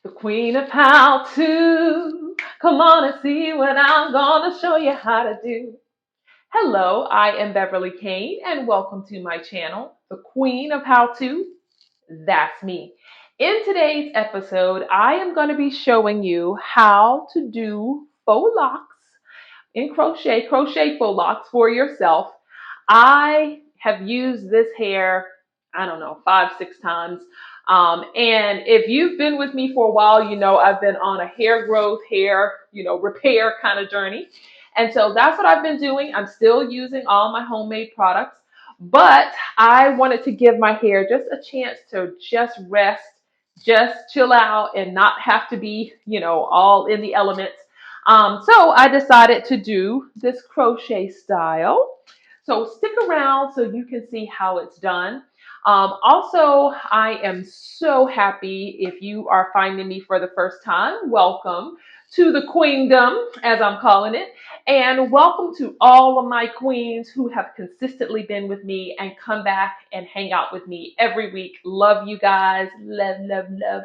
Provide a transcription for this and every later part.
The queen of how to. Come on and see what I'm gonna show you how to do. Hello, I am Beverly Kane and welcome to my channel, The Queen of How To. That's me. In today's episode, I am going to be showing you how to do faux locks in crochet faux locks for yourself. I have used this hair, I don't know, 5, 6 times. And if you've been with me for a while, you know I've been on a hair growth, repair kind of journey. And so that's what I've been doing. I'm still using all my homemade products, but I wanted to give my hair just a chance to just rest, just chill out and not have to be, all in the elements. So I decided to do this crochet style. So stick around so you can see how it's done. Also, I am so happy if you are finding me for the first time. Welcome to the queendom, as I'm calling it. And welcome to all of my queens who have consistently been with me and come back and hang out with me every week. Love you guys. Love, love, love.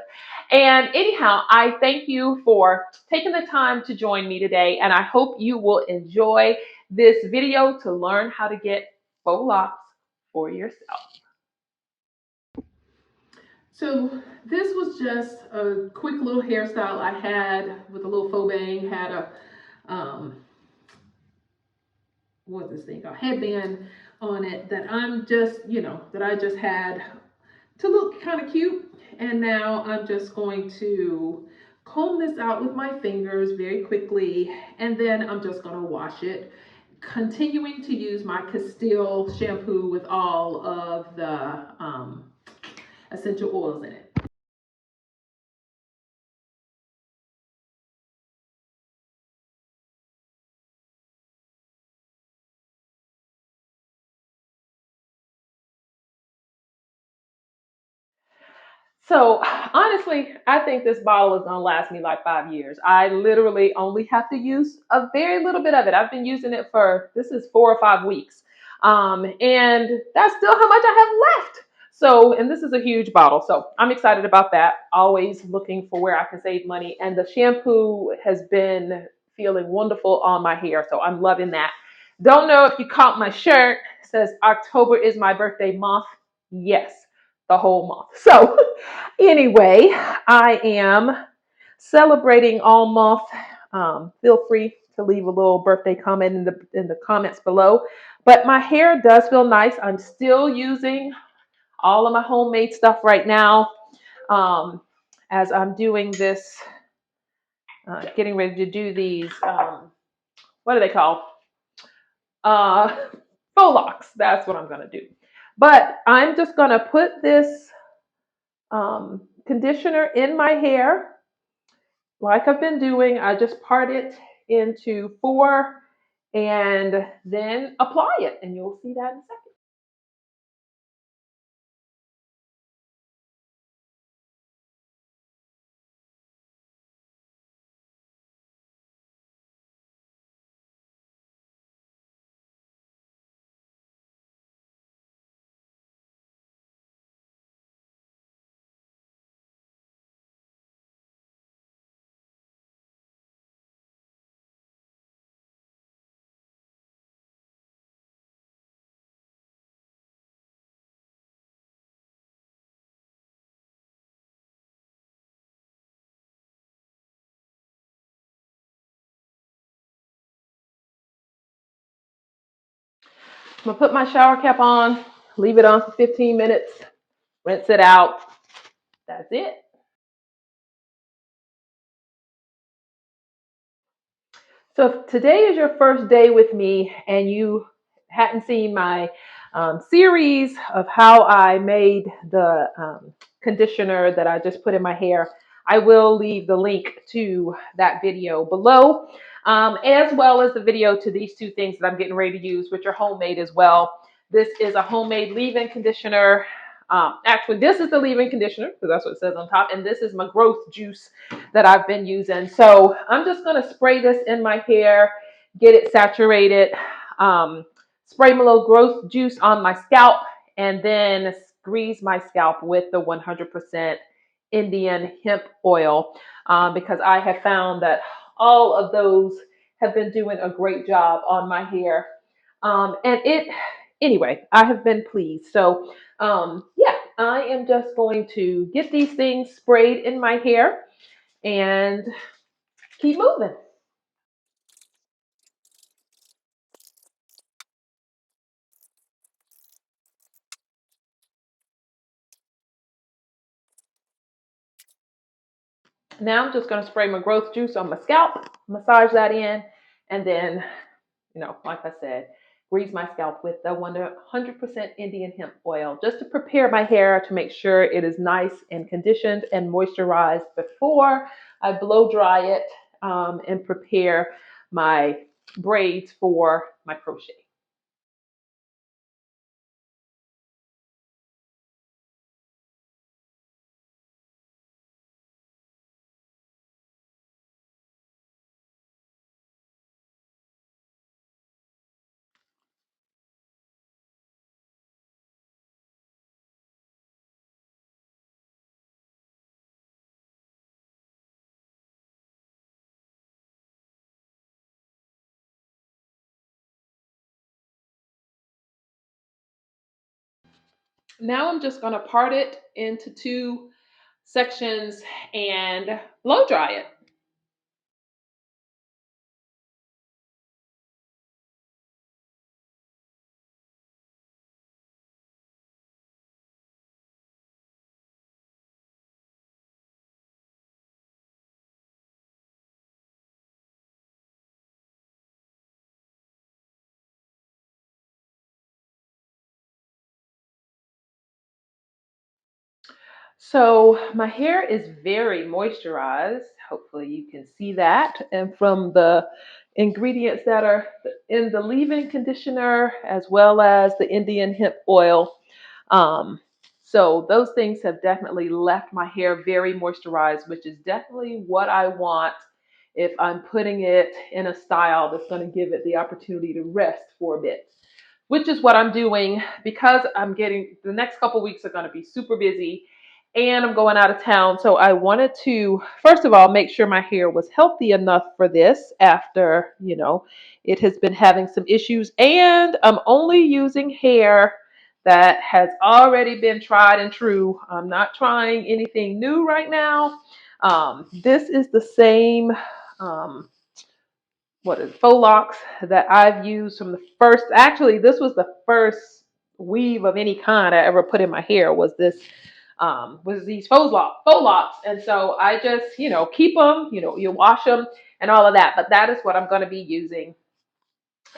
And anyhow, I thank you for taking the time to join me today. And I hope you will enjoy this video to learn how to get faux locks for yourself. So this was just a quick little hairstyle I had with a little faux bang, had a, what is this thing called, headband on it that I'm just, that I just had to look kind of cute. And now I'm just going to comb this out with my fingers very quickly, and then I'm just going to wash it, continuing to use my Castile shampoo with all of the essential oils in it. So honestly, I think this bottle is gonna last me like 5 years. I literally only have to use a very little bit of it. I've been using it for, this is 4 or 5 weeks. And that's still how much I have left. So, and this is a huge bottle. So I'm excited about that. Always looking for where I can save money. And the shampoo has been feeling wonderful on my hair. So I'm loving that. Don't know if you caught my shirt. It says October is my birthday month. Yes, the whole month. So anyway, I am celebrating all month. Feel free to leave a little birthday comment in the comments below. But my hair does feel nice. I'm still using all of my homemade stuff right now as I'm doing this, getting ready to do these, what are they called? Faux locks. That's what I'm going to do. But I'm just going to put this conditioner in my hair like I've been doing. I just part it into 4 and then apply it, and you'll see that in a second. I'm gonna put my shower cap on, leave it on for 15 minutes, rinse it out. That's it. So if today is your first day with me and you hadn't seen my series of how I made the conditioner that I just put in my hair, I will leave the link to that video below, as well as the video to these 2 things that I'm getting ready to use, which are homemade as well. This is a homemade leave-in conditioner. Actually, this is the leave-in conditioner because that's what it says on top, and this is my growth juice that I've been using. So I'm just going to spray this in my hair, get it saturated, spray my little growth juice on my scalp, and then grease my scalp with the 100% Indian hemp oil, because I have found that all of those have been doing a great job on my hair. Anyway, I have been pleased. So, yeah, I am just going to get these things sprayed in my hair and keep moving. Now I'm just going to spray my growth juice on my scalp, massage that in, and then, like I said, grease my scalp with the 100% Indian hemp oil just to prepare my hair to make sure it is nice and conditioned and moisturized before I blow dry it, and prepare my braids for my crochet. Now I'm just going to part it into two sections and blow dry it. So my hair is very moisturized. Hopefully you can see that. And from the ingredients that are in the leave-in conditioner as well as the Indian hemp oil. Um, so those things have definitely left my hair very moisturized, which is definitely what I want if I'm putting it in a style that's going to give it the opportunity to rest for a bit, which is what I'm doing because I'm getting the next couple weeks are going to be super busy and I'm going out of town. So I wanted to, first of all, make sure my hair was healthy enough for this after, it has been having some issues. And I'm only using hair that has already been tried and true. I'm not trying anything new right now. This is the same. Faux locs that I've used from the first. Actually, this was the first weave of any kind I ever put in my hair. Was these faux locks, and so I just keep them. You wash them and all of that. But that is what I'm going to be using.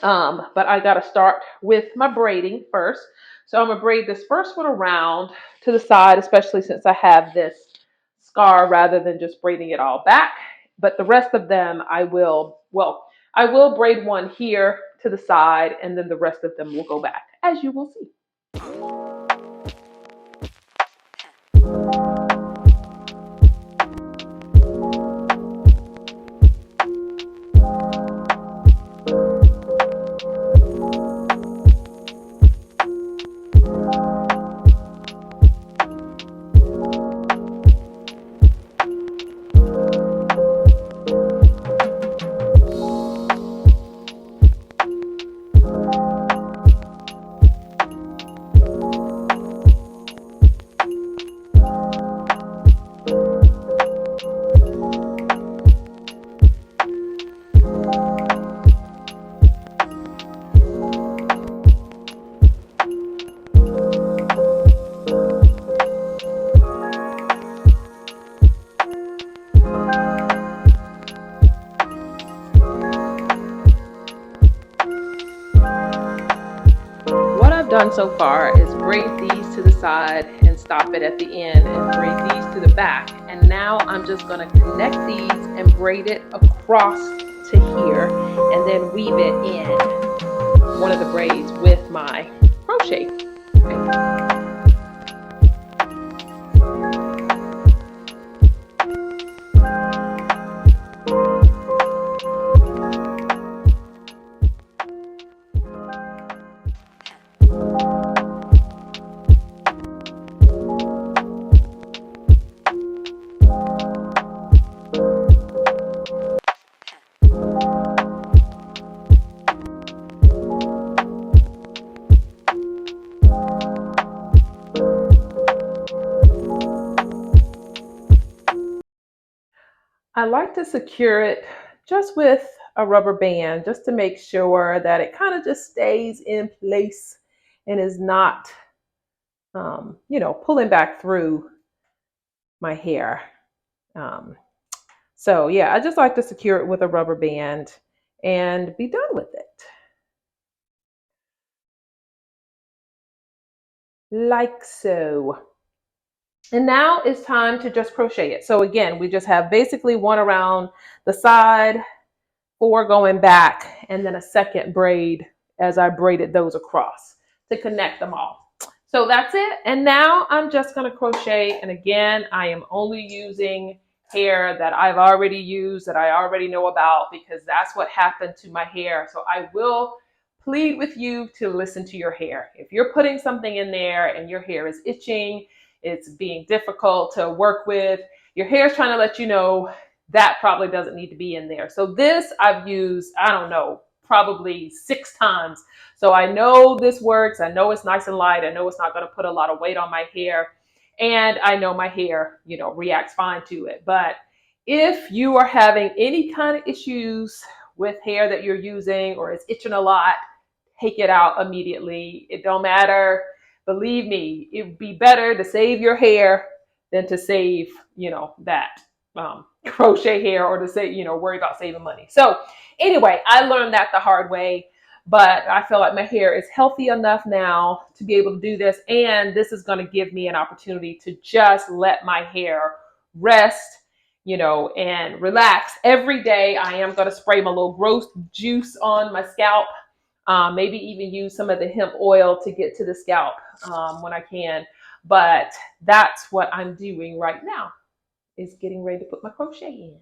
But I got to start with my braiding first. So I'm gonna braid this first one around to the side, especially since I have this scar, rather than just braiding it all back. But the rest of them I will braid one here to the side, and then the rest of them will go back, as you will see. Done so far is braid these to the side and stop it at the end, and braid these to the back, and now I'm just going to connect these and braid it across to here and then weave it in one of the braids with my crochet. Okay. I like to secure it just with a rubber band just to make sure that it kind of just stays in place and is not, pulling back through my hair. Um, so yeah, I just like to secure it with a rubber band and be done with it. Like so. And now it's time to just crochet it. So again, we just have basically one around the side, 4 going back, and then a second braid as I braided those across to connect them all. So that's it. And now I'm just going to crochet. And again, I am only using hair that I've already used, that I already know about, because that's what happened to my hair. So I will plead with you to listen to your hair. If you're putting something in there and your hair is itching, it's being difficult to work with, your hair is trying to let you know that probably doesn't need to be in there. So this I've used, I don't know, probably 6 times. So I know this works. I know it's nice and light. I know it's not going to put a lot of weight on my hair. And I know my hair, reacts fine to it. But if you are having any kind of issues with hair that you're using or it's itching a lot, take it out immediately. It don't matter. Believe me, it would be better to save your hair than to save, that crochet hair, or to say, worry about saving money. So anyway, I learned that the hard way, but I feel like my hair is healthy enough now to be able to do this. And this is going to give me an opportunity to just let my hair rest, and relax. Every day I am going to spray my little growth juice on my scalp. Maybe even use some of the hemp oil to get to the scalp when I can. But that's what I'm doing right now, is getting ready to put my crochet in.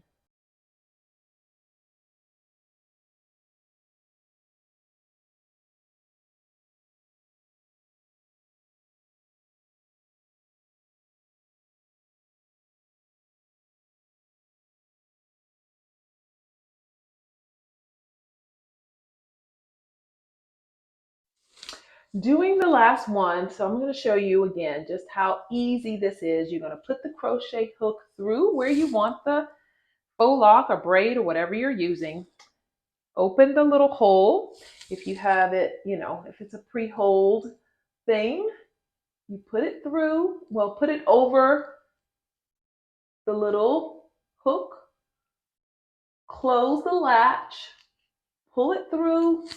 Doing the last one, so I'm going to show you again just how easy this is. You're going to put the crochet hook through where you want the faux lock or braid or whatever you're using. Open the little hole. If you have it, if it's a pre-hold thing, you put it through. Well, put it over the little hook, close the latch, pull it through,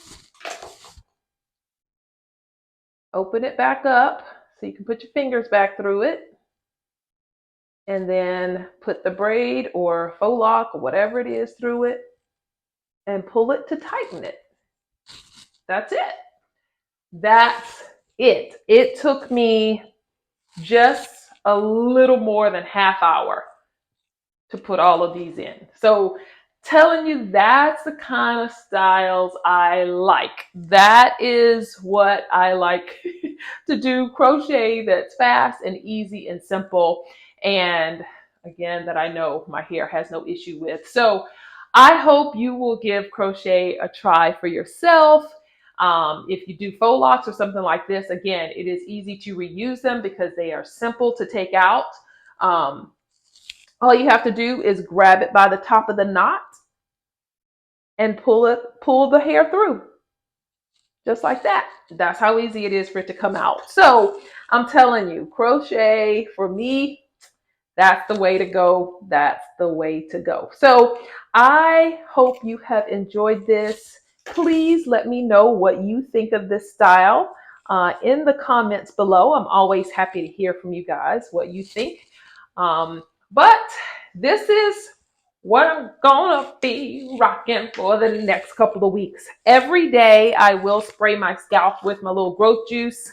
open it back up so you can put your fingers back through it, and then put the braid or faux lock or whatever it is through it and pull it to tighten it. That's it. That's it. It took me just a little more than half hour to put all of these in. So telling you, that's the kind of styles I like. That is what I like to do. Crochet that's fast and easy and simple. And again, that I know my hair has no issue with. So I hope you will give crochet a try for yourself. If you do faux locks or something like this, again, it is easy to reuse them because they are simple to take out. All you have to do is grab it by the top of the knot and pull the hair through. Just like that. That's how easy it is for it to come out. So I'm telling you, crochet for me, that's the way to go. That's the way to go. So I hope you have enjoyed this. Please let me know what you think of this style in the comments below. I'm always happy to hear from you guys, what you think. But this is what I'm gonna be rocking for the next couple of weeks. Every day I will spray my scalp with my little growth juice,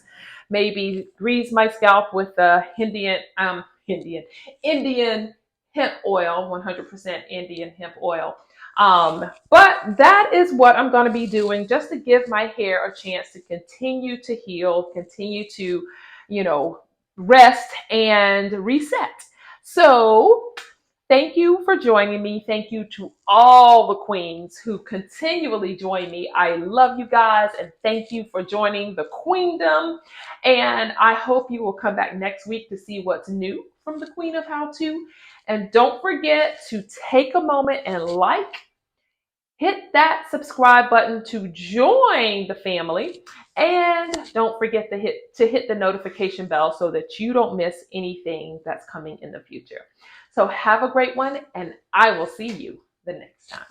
maybe grease my scalp with the Indian hemp oil, 100% Indian hemp oil. But that is what I'm going to be doing, just to give my hair a chance to continue to heal, continue to, rest and reset. So thank you for joining me. Thank you to all the queens who continually join me. I love you guys, and thank you for joining the queendom. And I hope you will come back next week to see what's new from the Queen of How To. And don't forget to take a moment and hit that subscribe button to join the family. And don't forget to hit the notification bell so that you don't miss anything that's coming in the future. So have a great one, and I will see you the next time.